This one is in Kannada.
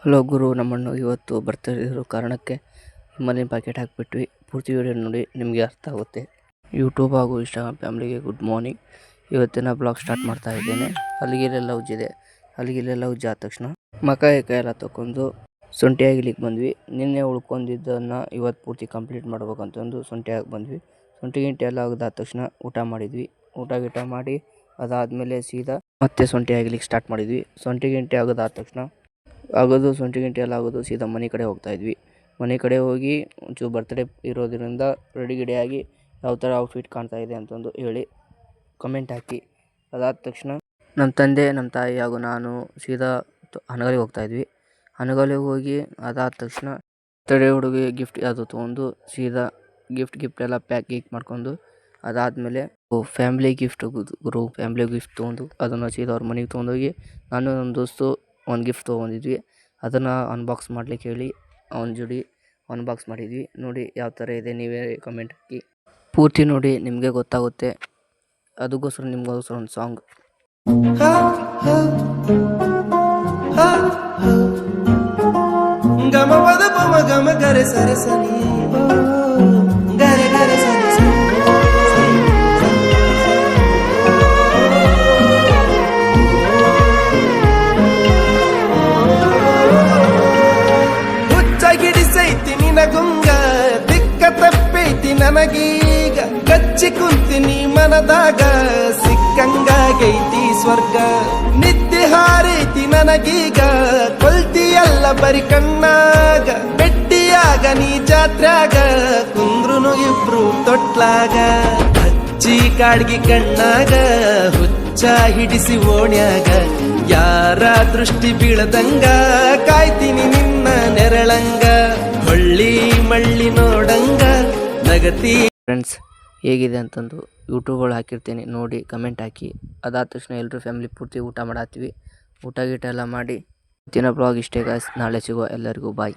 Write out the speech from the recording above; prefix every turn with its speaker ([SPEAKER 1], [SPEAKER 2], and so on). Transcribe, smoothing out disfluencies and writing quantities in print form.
[SPEAKER 1] ಹಲೋ ಗುರು, ನಮ್ಮನ್ನು ಇವತ್ತು ಬರ್ತಾ ಇರೋ ಕಾರಣಕ್ಕೆ ಮನೆ ಪ್ಯಾಕೆಟ್ ಹಾಕಿಬಿಟ್ವಿ. ಪೂರ್ತಿ ವಿಡಿಯೋ ನೋಡಿ, ನಿಮಗೆ ಅರ್ಥ ಆಗುತ್ತೆ. ಯೂಟ್ಯೂಬ್ ಹಾಗೂ ಇನ್ಸ್ಟಾಗ್ರಾಮ್ ಫ್ಯಾಮಿಲಿಗೆ ಗುಡ್ ಮಾರ್ನಿಂಗ್. ಇವತ್ತಿನ ಬ್ಲಾಗ್ ಸ್ಟಾರ್ಟ್ ಮಾಡ್ತಾ ಇದ್ದೇನೆ. ಅಲ್ಲಿಗೆಲ್ಲ ಉಜ್ಜಿದೆ. ಅಲ್ಲಿಗೆಲ್ಲ ಉಜ್ಜಾದ ತಕ್ಷಣ ಮಕ ಎಲ್ಲ ತಗೊಂಡು ಶುಂಠಿ ಆಗಿಲಿಕ್ಕೆ ಬಂದ್ವಿ. ನಿನ್ನೆ ಉಳ್ಕೊಂಡಿದ್ದನ್ನು ಇವತ್ತು ಪೂರ್ತಿ ಕಂಪ್ಲೀಟ್ ಮಾಡ್ಬೇಕಂತಂದು ಶುಂಠಿ ಆಗಿ ಬಂದ್ವಿ. ಶುಂಠಿ ಗಿಂಟಿ ಎಲ್ಲ ಆಗದಾದ ತಕ್ಷಣ ಊಟ ಮಾಡಿದ್ವಿ. ಊಟ ಮಾಡಿ ಅದಾದಮೇಲೆ ಸೀದಾ ಮತ್ತೆ ಶುಂಠಿ ಆಗಿಲಿಕ್ಕೆ ಸ್ಟಾರ್ಟ್ ಮಾಡಿದ್ವಿ. ಶುಂಠಿ ಗಿಂಟಿ ಆಗೋದಾದ ತಕ್ಷಣ ಶುಂಠಿ ಗಿಂಟಿ ಎಲ್ಲ ಆಗೋದು ಸೀದಾ ಮನೆ ಕಡೆ ಹೋಗ್ತಾಯಿದ್ವಿ. ಮನೆ ಕಡೆ ಹೋಗಿ ಒಂಚೂರು ಬರ್ತ್ಡೇ ಇರೋದ್ರಿಂದ ರೆಡಿ ಆಗಿ ಯಾವ ಥರ ಔಟ್ಫಿಟ್ ಕಾಣ್ತಾ ಇದೆ ಅಂತಂದು ಹೇಳಿ ಕಮೆಂಟ್ ಹಾಕಿ. ಅದಾದ ತಕ್ಷಣ ನಮ್ಮ ತಂದೆ, ನಮ್ಮ ತಾಯಿ ಹಾಗೂ ನಾನು ಸೀದಾ ಹನಗಲಿಗೆ ಹೋಗ್ತಾಯಿದ್ವಿ. ಹನಗಲಿಗೆ ಹೋಗಿ ಅದಾದ ತಕ್ಷಣ ಬರ್ತ್ಡೇ ಹುಡುಗಿ ಗಿಫ್ಟ್ ಅದು ತೊಗೊಂಡು ಸೀದಾ ಗಿಫ್ಟ್ ಎಲ್ಲ ಪ್ಯಾಕ್ ಮಾಡ್ಕೊಂಡು ಅದಾದಮೇಲೆ ಫ್ಯಾಮಿಲಿ ಗಿಫ್ಟ್ ತೊಗೊಂಡು ಅದನ್ನು ಸೀದಾ ಅವ್ರ ಮನೆಗೆ ತೊಗೊಂಡೋಗಿ ನಾನು ನಮ್ಮ ದೋಸ್ತು ಒಂದು ಗಿಫ್ಟ್ ತೊಗೊಂಡಿದ್ವಿ. ಅದನ್ನು ಅನ್ಬಾಕ್ಸ್ ಮಾಡ್ಲಿಕ್ಕೆ ಹೇಳಿ ಅವನ ಜೋಡಿ ಅನ್ಬಾಕ್ಸ್ ಮಾಡಿದ್ವಿ. ನೋಡಿ ಯಾವ ಥರ ಇದೆ, ನೀವೇ ಕಮೆಂಟ್ ಹಾಕಿ. ಪೂರ್ತಿ ನೋಡಿ, ನಿಮಗೆ ಗೊತ್ತಾಗುತ್ತೆ. ಅದಕ್ಕೋಸ್ಕರ ನಿಮಗೋಸ್ಕರ ಒಂದು ಸಾಂಗ್.
[SPEAKER 2] ಗಮ ಪದ ಪಮ ಗಮ ಗರೆ ಸರೆ ಸನಿ ಗರೆ ಗರೆ ಸರೆ ಸನಿ. ಹುಚ್ಚಾಗಿಡಿಸೈತಿ ನಿನಗುಂಗ, ದಿಕ್ಕ ತಪ್ಪೈತಿ ನನಗೀಗ. ಕಚ್ಚಿ ಕುಂತಿನಿ ಮನದಾಗ, ಸಿಕ್ಕಂಗಾಗೈತಿ ಸ್ವರ್ಗ. ನಿದ್ದೆ ಹಾರೈತಿ ನನಗೀಗ, ಕೊಲ್ತಿಯಲ್ಲ ಬರಿ ಕಣ್ಣಾಗ. ಬೆಟ್ಟಿಯಾಗ ನೀ ಜಾತ್ರ್ಯಾಗ, ಕುಂದ್ರುನು ಇಬ್ರು ತೊಟ್ಲಾಗ. ಹಚ್ಚಿ ಕಾಡ್ಗಿ ಕಣ್ಣಾಗ, ಹುಚ್ಚ ಹಿಡಿಸಿ ಓಣ್ಯಾಗ. ಯಾರ ದೃಷ್ಟಿ ಬೀಳದಂಗ, ಕಾಯ್ತೀನಿ ನಿನ್ನ ನೆರಳಂಗ. ಹೊಳ್ಳಿ ಮಳ್ಳಿ ನೋಡಂಗ ನಗತಿ.
[SPEAKER 1] ಫ್ರೆಂಡ್ಸ್, ಹೇಗಿದೆ ಅಂತಂದು ಯೂಟ್ಯೂಬ್ಗಳು ಹಾಕಿರ್ತೀನಿ, ನೋಡಿ ಕಮೆಂಟ್ ಹಾಕಿ. ಅದಾದ ತಕ್ಷಣ ಎಲ್ಲರೂ ಫ್ಯಾಮಿಲಿ ಪೂರ್ತಿ ಊಟ ಮಾಡತ್ತೀವಿ. ಊಟ ಗೀಟ ಎಲ್ಲ ಮಾಡಿ. ಇವತ್ತಿನ ಬ್ಲಾಗ್ ಇಷ್ಟೇ ಗಾಯ್ಸ್. ನಾಳೆ ಸಿಗೋ. ಎಲ್ಲರಿಗೂ ಬಾಯ್.